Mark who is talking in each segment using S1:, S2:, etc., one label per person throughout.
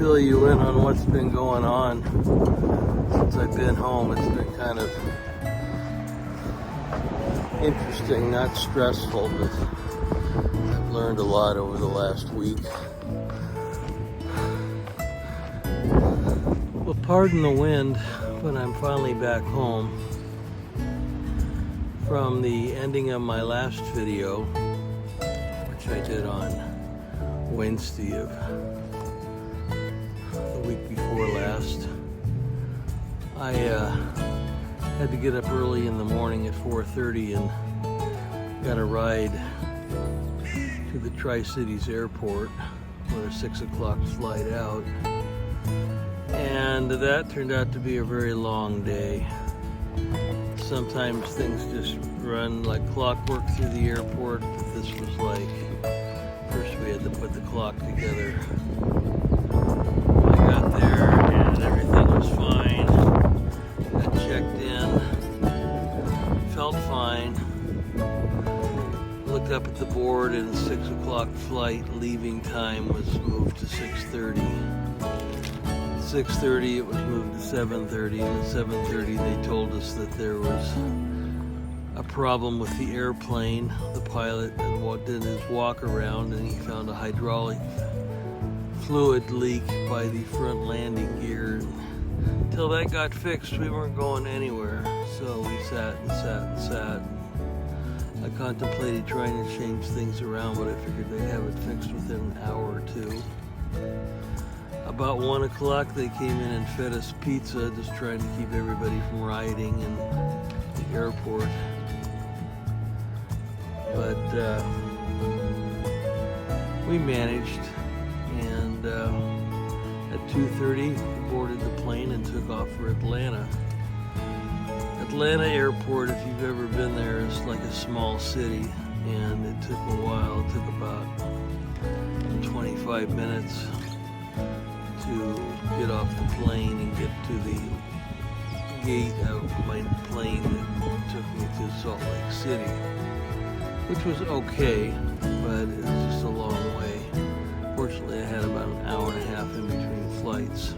S1: fill you in on what's been going on since I've been home. It's been kind of interesting, not stressful, but I've learned a lot over the last week. Well, pardon the wind, but I'm finally back home from the ending of my last video, which I did on Wednesday of the week before last. I had to get up early in the morning at 4:30 and got a ride to the Tri-Cities airport for a 6 o'clock flight out. And that turned out to be a very long day. Sometimes things just run like clockwork through the airport, but this was like, first we had to put the clock together. I got there and everything was fine. Got checked in, felt fine. Looked up at the board and 6 o'clock flight leaving time was moved to 6:30. 6:30 it was moved to 7:30, and at 7:30 they told us that there was a problem with the airplane. The pilot did his walk around and he found a hydraulic fluid leak by the front landing gear. Until that got fixed, we weren't going anywhere, so we sat and sat and sat. I contemplated trying to change things around, but I figured they'd have it fixed within an hour or two. About 1 o'clock they came in and fed us pizza, just trying to keep everybody from rioting in the airport. But we managed, and at 2:30 we boarded the plane and took off for Atlanta. Atlanta airport, if you've ever been there, is like a small city, and it took a while. It took about 25 minutes to get off the plane and get to the gate of my plane that took me to Salt Lake City, which was okay, but it was just a long way. Fortunately, I had about an hour and a half in between flights.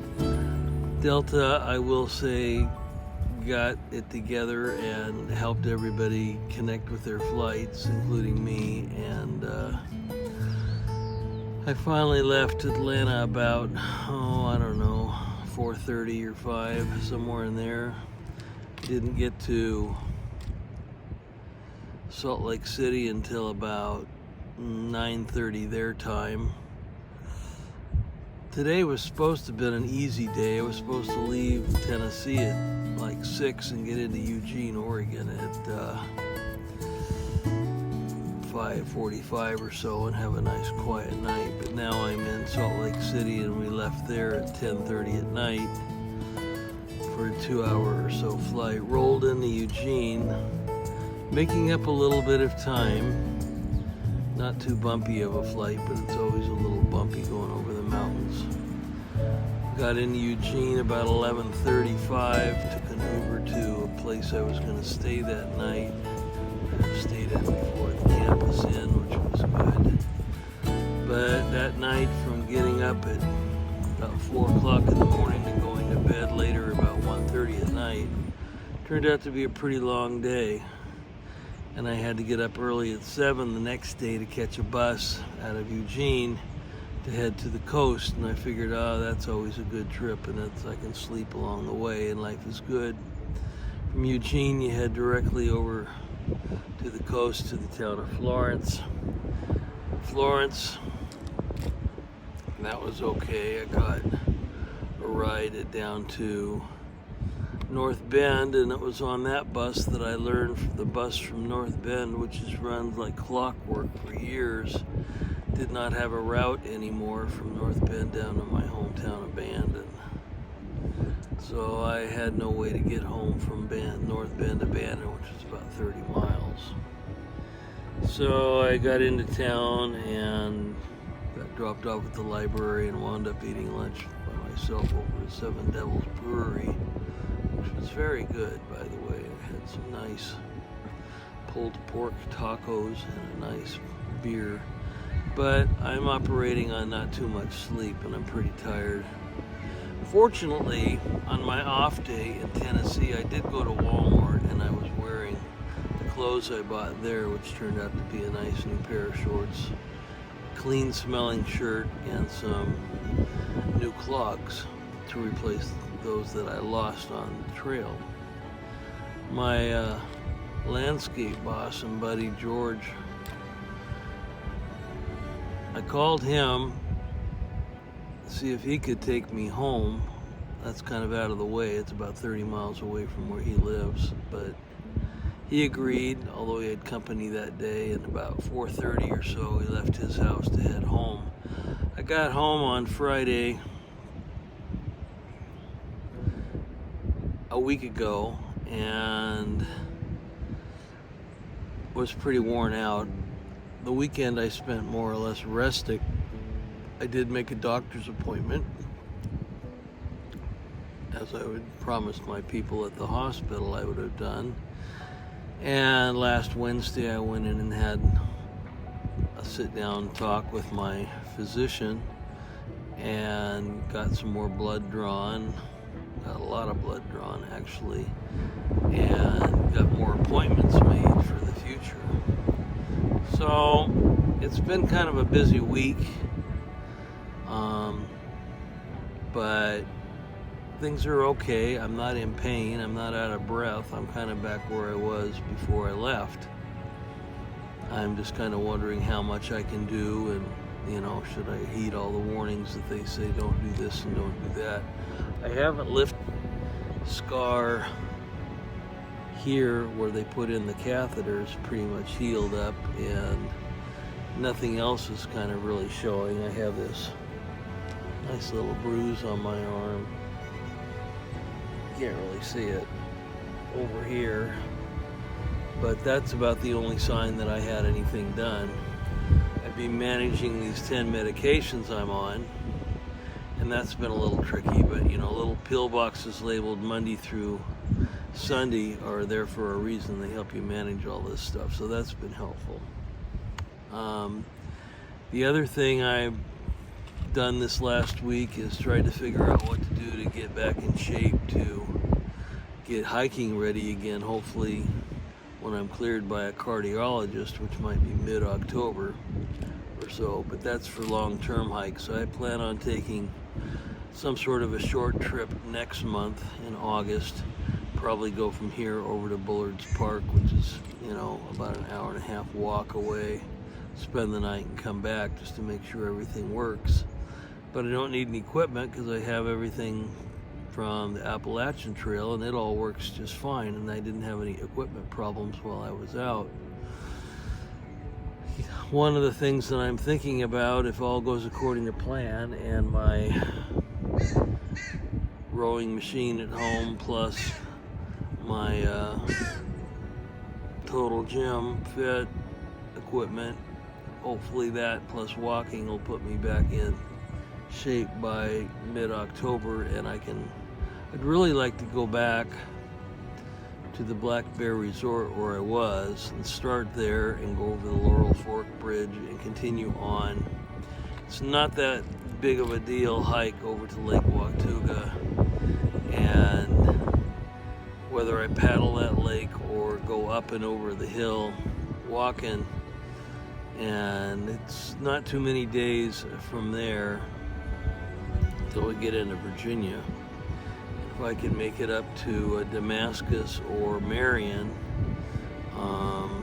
S1: Delta, I will say, got it together and helped everybody connect with their flights, including me, and I finally left Atlanta about, I don't know, 4:30 or 5, somewhere in there. Didn't get to Salt Lake City until about 9:30 their time. Today was supposed to have been an easy day. I was supposed to leave Tennessee at like 6 and get into Eugene, Oregon at 5:45 or so and have a nice quiet night. But now I'm in Salt Lake City, and we left there at 10:30 at night for a 2-hour or so flight. Rolled into Eugene, making up a little bit of time. Not too bumpy of a flight, but it's always a little bumpy going over the mountains. Got into Eugene about 11:35, took an Uber to a place I was going to stay that night. I stayed at before the Campus Inn, which was good. But that night, from getting up at about 4 o'clock in the morning to going to bed later about 1:30 at night, turned out to be a pretty long day. And I had to get up early at 7 the next day to catch a bus out of Eugene to head to the coast. And I figured, that's always a good trip, and I can sleep along the way, and life is good. From Eugene, you head directly over to the coast to the town of Florence. That was okay. I got a ride down to North Bend, and it was on that bus that I learned the bus from North Bend, which has run like clockwork for years, did not have a route anymore from North Bend down to my hometown of Bandon. So I had no way to get home from North Bend to Bandon, which is about 30 miles. So I got into town and got dropped off at the library and wound up eating lunch by myself over at Seven Devils Brewery, which was very good, by the way. I had some nice pulled pork tacos and a nice beer. but I'm operating on not too much sleep and I'm pretty tired. Fortunately, on my off day in Tennessee, I did go to Walmart and I was wearing the clothes I bought there, which turned out to be a nice new pair of shorts, clean smelling shirt, and some new clogs to replace those that I lost on the trail. My landscape boss and buddy George, I called him to see if he could take me home. That's kind of out of the way. It's about 30 miles away from where he lives, but he agreed, although he had company that day, and about 4:30 or so he left his house to head home. I got home on Friday a week ago and was pretty worn out. The weekend I spent more or less resting. I did make a doctor's appointment, as I would promised my people at the hospital I would have done. And last Wednesday I went in and had a sit-down talk with my physician and got some more blood drawn. Got a lot of blood drawn, actually, and got more appointments made for the future. So it's been kind of a busy week, but things are okay. I'm not in pain. I'm not out of breath. I'm kind of back where I was before I left. I'm just kind of wondering how much I can do, and should I heed all the warnings that they say don't do this and don't do that. I haven't lifted scar here where they put in the catheters, pretty much healed up, and nothing else is kind of really showing. I have this nice little bruise on my arm. You can't really see it over here, but that's about the only sign that I had anything done. I've been managing these 10 medications I'm on, and that's been a little tricky, but little pill boxes labeled Monday through Sunday are there for a reason. They help you manage all this stuff, so that's been helpful. The other thing I've done this last week is tried to figure out what to do to get back in shape to get hiking ready again, hopefully when I'm cleared by a cardiologist, which might be mid-October or so, but that's for long-term hikes. So I plan on taking some sort of a short trip next month in August, probably go from here over to Bullard's Park, which is about an hour and a half walk away, spend the night and come back just to make sure everything works. But I don't need any equipment because I have everything from the Appalachian Trail and it all works just fine, and I didn't have any equipment problems while I was out. One of the things that I'm thinking about, if all goes according to plan and my rowing machine at home plus my total gym fit equipment, hopefully that plus walking will put me back in shape by mid-October, and I'd really like to go back to the Black Bear Resort where I was and start there and go over the Laurel Fork Bridge and continue on. It's not that big of a deal hike over to Lake Wautuga, and whether I paddle that lake or go up and over the hill walking, and it's not too many days from there until we get into Virginia. If I can make it up to Damascus or Marion,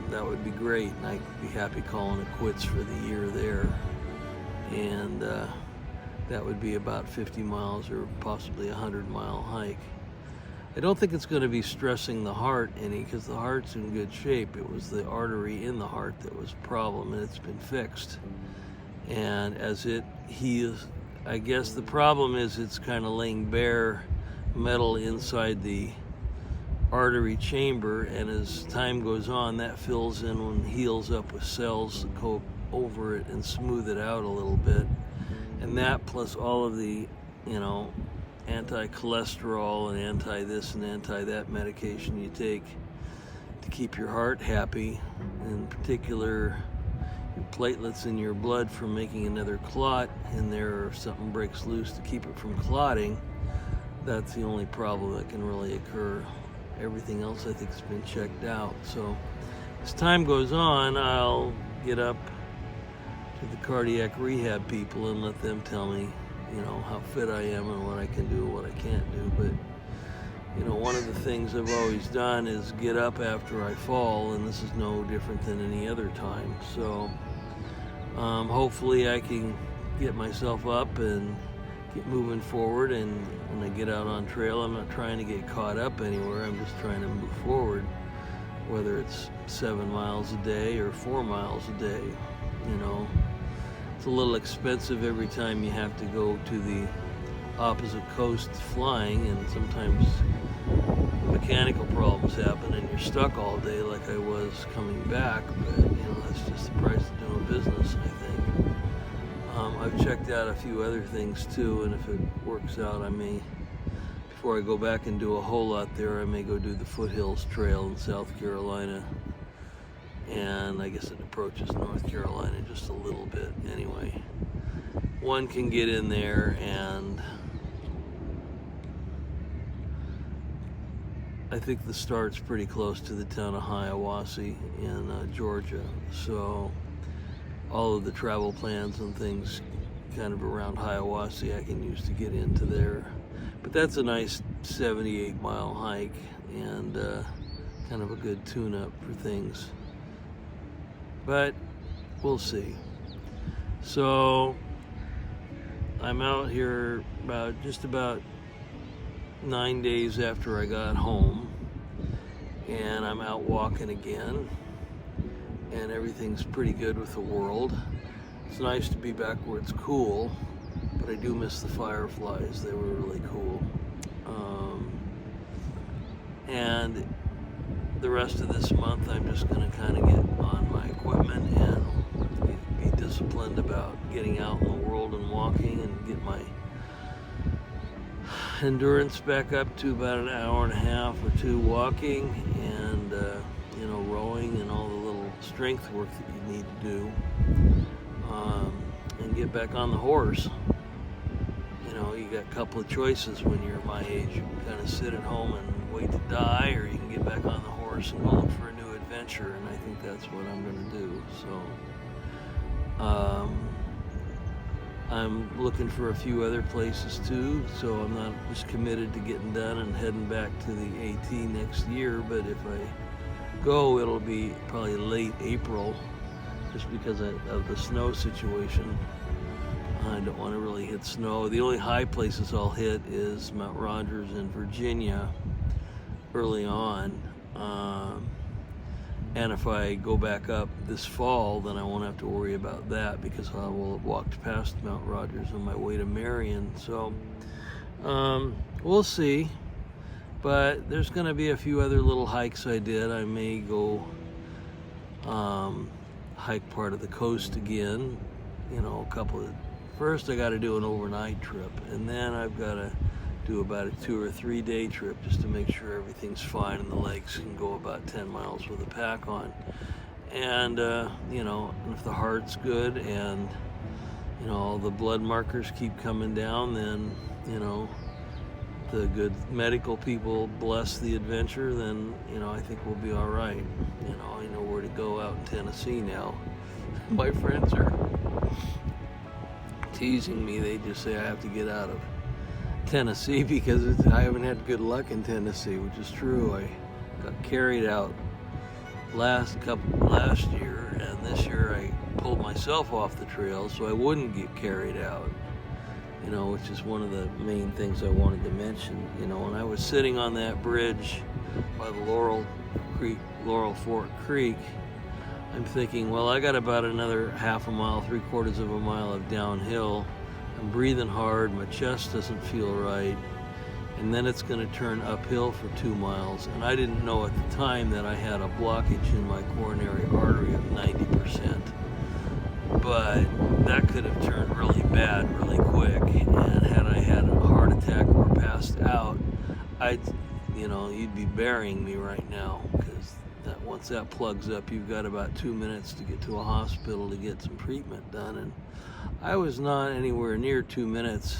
S1: that would be great, and I'd be happy calling it quits for the year there. And that would be about 50 miles or possibly a 100-mile hike. I don't think it's going to be stressing the heart any, because the heart's in good shape. It was the artery in the heart that was a problem, and it's been fixed. And as it heals, I guess the problem is it's kind of laying bare metal inside the artery chamber, and as time goes on, that fills in and heals up with cells that go over it and smooth it out a little bit. And that plus all of the, anti-cholesterol and anti-this and anti-that medication you take to keep your heart happy. In particular, platelets in your blood from making another clot in there, or something breaks loose to keep it from clotting. That's the only problem that can really occur. Everything else I think has been checked out. So as time goes on, I'll get up to the cardiac rehab people and let them tell me, how fit I am and what I can do and what I can't do. But one of the things I've always done is get up after I fall, and this is no different than any other time. So hopefully I can get myself up and get moving forward, and when I get out on trail, I'm not trying to get caught up anywhere. I'm just trying to move forward, whether it's 7 miles a day or 4 miles a day. It's a little expensive every time you have to go to the opposite coast flying, and sometimes mechanical problems happen and you're stuck all day like I was coming back. But that's just the price of doing business, I think. I've checked out a few other things too, and if it works out, I may, before I go back and do a whole lot there, I may go do the Foothills Trail in South Carolina, and I guess it approaches North Carolina just a little bit. Anyway, one can get in there, and I think the start's pretty close to the town of Hiawassee in Georgia, so all of the travel plans and things kind of around Hiawassee I can use to get into there. But that's a nice 78-mile hike, and kind of a good tune-up for things. But we'll see. So I'm out here just about 9 days after I got home, and I'm out walking again, and everything's pretty good with the world. It's nice to be back where it's cool, but I do miss the fireflies. They were really cool. And the rest of this month, I'm just going to kind of get on my equipment and be disciplined about getting out in the world and walking, and get my endurance back up to about an hour and a half or two walking, and rowing and all the little strength work that you need to do, and get back on the horse. You got a couple of choices when you're my age. You can kind of sit at home and wait to die, or you can get back on the horse and go look for a new adventure, and I think that's what I'm going to do. So I'm looking for a few other places too, so I'm not just committed to getting done and heading back to the AT next year, but if I go, it'll be probably late April, just because of the snow situation. I don't want to really hit snow. The only high places I'll hit is Mount Rogers in Virginia early on. And if I go back up this fall, then I won't have to worry about that, because I will have walked past Mount Rogers on my way to Marion. So we'll see. But there's going to be a few other little hikes I did. I may go hike part of the coast again. First I got to do an overnight trip, and then I've got to do about a 2 or 3 day trip just to make sure everything's fine and the legs can go about 10 miles with a pack on. And and if the heart's good and all the blood markers keep coming down, then the good medical people bless the adventure, then I think we'll be all right. I know where to go out in Tennessee now. My friends are teasing me. They just say I have to get out of Tennessee because I haven't had good luck in Tennessee, which is true. I got carried out last year, and this year I pulled myself off the trail so I wouldn't get carried out, which is one of the main things I wanted to mention. When I was sitting on that bridge by the Laurel Fork Creek, I'm thinking, well, I got about another half a mile, 3/4 of a mile of downhill. I'm breathing hard, my chest doesn't feel right, and then it's going to turn uphill for 2 miles. And I didn't know at the time that I had a blockage in my coronary artery of 90%. But that could have turned really bad really quick, and had I had a heart attack or passed out, you'd be burying me right now, because that once that plugs up, you've got about 2 minutes to get to a hospital to get some treatment done. And I was not anywhere near 2 minutes.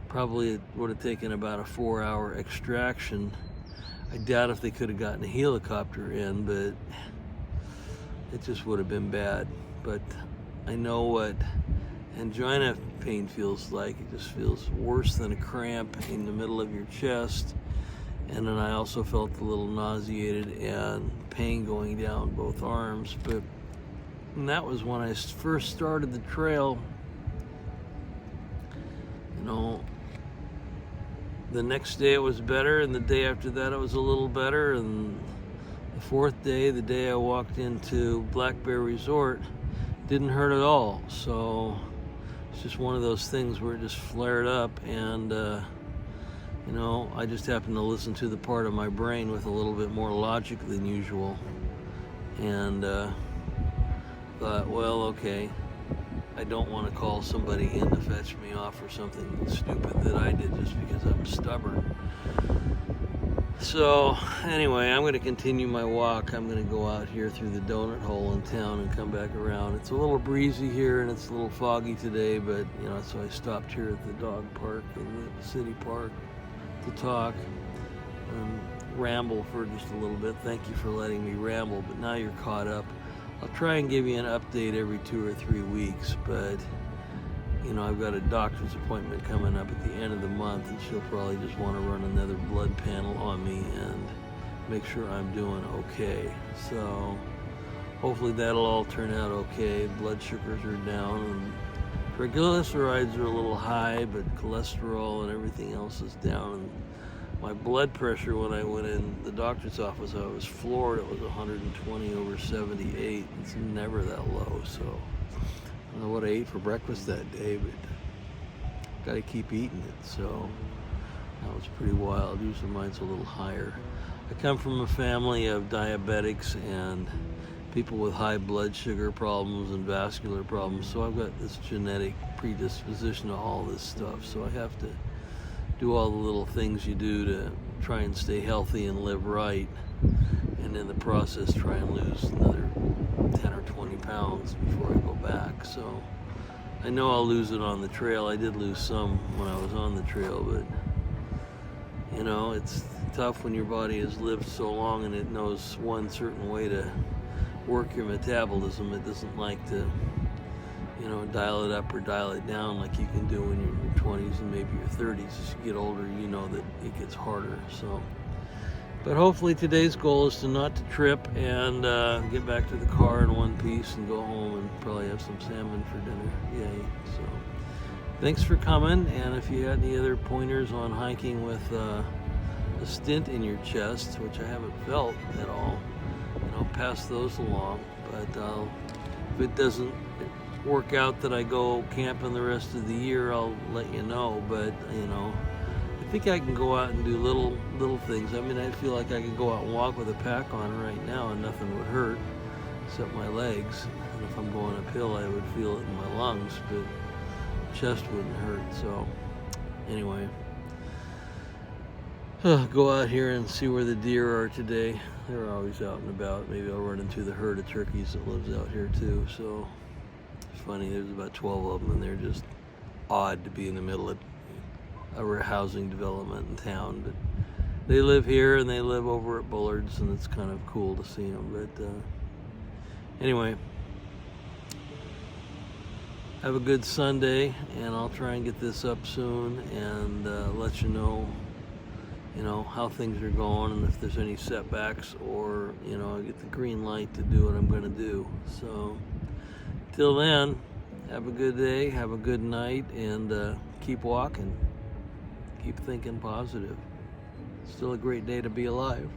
S1: Probably it would have taken about a 4-hour extraction. I doubt if they could have gotten a helicopter in, but it just would have been bad. But I know what angina pain feels like. It just feels worse than a cramp in the middle of your chest. And then I also felt a little nauseated and pain going down both arms. And that was when I first started the trail. You know, the next day it was better, and the day after that it was a little better, and the fourth day, the day I walked into Black Bear Resort, didn't hurt at all. So it's just one of those things where it just flared up, and you know, I just happened to listen to the part of my brain with a little bit more logic than usual, and thought, well, okay, I don't want to call somebody in to fetch me off for something stupid that I did just because I'm stubborn. So anyway, I'm going to continue my walk. I'm going to go out here through the donut hole in town and come back around. It's a little breezy here and it's a little foggy today, but you know, so I stopped here at the dog park and the city park to talk and ramble for just a little bit. Thank you for letting me ramble, but now you're caught up. I'll try and give you an update every 2 or 3 weeks, but you know, I've got a doctor's appointment coming up at the end of the month, and she'll probably just want to run another blood panel on me and make sure I'm doing okay. So hopefully that'll all turn out okay. Blood sugars are down, and triglycerides are a little high, but cholesterol and everything else is down. And my blood pressure when I went in the doctor's office, I was floored. It was 120/78. It's never that low, so I don't know what I ate for breakfast that day, but got to keep eating it. So that was pretty wild. Usually mine's a little higher. I come from a family of diabetics and people with high blood sugar problems and vascular problems, so I've got this genetic predisposition to all this stuff. So I have to do all the little things you do to try and stay healthy and live right, and in the process try and lose another 10 or 20 pounds before I go back. So I know I'll lose it on the trail. I did lose some when I was on the trail, but you know, it's tough when your body has lived so long and it knows one certain way to work your metabolism. It doesn't like to, you know, dial it up or dial it down like you can do when you're in your 20s and maybe your 30s. As you get older, you know that it gets harder. So, but hopefully today's goal is to not to trip and get back to the car in one piece and go home and probably have some salmon for dinner. Yay. So thanks for coming, and if you had any other pointers on hiking with a stent in your chest, which I haven't felt at all, you know, pass those along. But if it doesn't work out that I go camping the rest of the year, I'll let you know. But you know, I think I can go out and do little things. I mean, I feel like I could go out and walk with a pack on right now and nothing would hurt except my legs, and if I'm going uphill I would feel it in my lungs, but chest wouldn't hurt. So anyway, go out here and see where the deer are today. They're always out and about. Maybe I'll run into the herd of turkeys that lives out here too. So it's funny, there's about 12 of them, and they're just odd to be in the middle of a housing development in town, but they live here and they live over at Bullard's, and it's kind of cool to see them. But anyway, have a good Sunday, and I'll try and get this up soon and let you know how things are going, and if there's any setbacks, or I get the green light to do what I'm going to do. So till then, have a good day, have a good night, and keep walking, keep thinking positive. Still a great day to be alive.